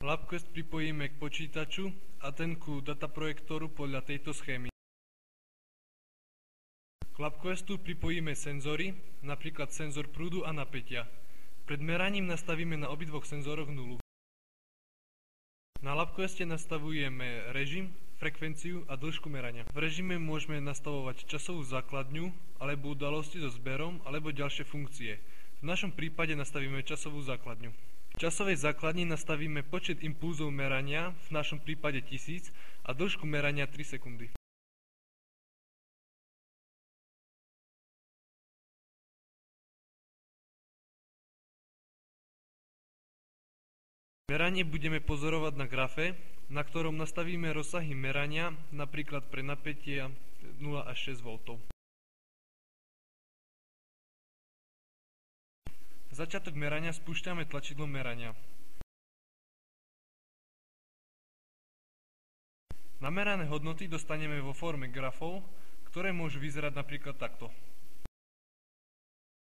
LabQuest pripojíme k počítaču a ten ku dataprojektoru podľa tejto schémy. K LabQuestu pripojíme senzory, napríklad senzor prúdu a napätia. Pred meraním nastavíme na obidvoch senzoroch 0. Na LabQueste nastavujeme režim, frekvenciu a dĺžku merania. V režime môžeme nastavovať časovú základňu alebo udalosti so zberom alebo ďalšie funkcie. V našom prípade nastavíme časovú základňu. V časovej základni nastavíme počet impulzov merania, v našom prípade 1000, a dĺžku merania 3 sekundy. Meranie budeme pozorovať na grafe, na ktorom nastavíme rozsahy merania, napríklad pre napätie 0 až 6 V. Začiatok merania spúšťame tlačidlom merania. Namerané hodnoty dostaneme vo forme grafov, ktoré môžu vyzerať napríklad takto.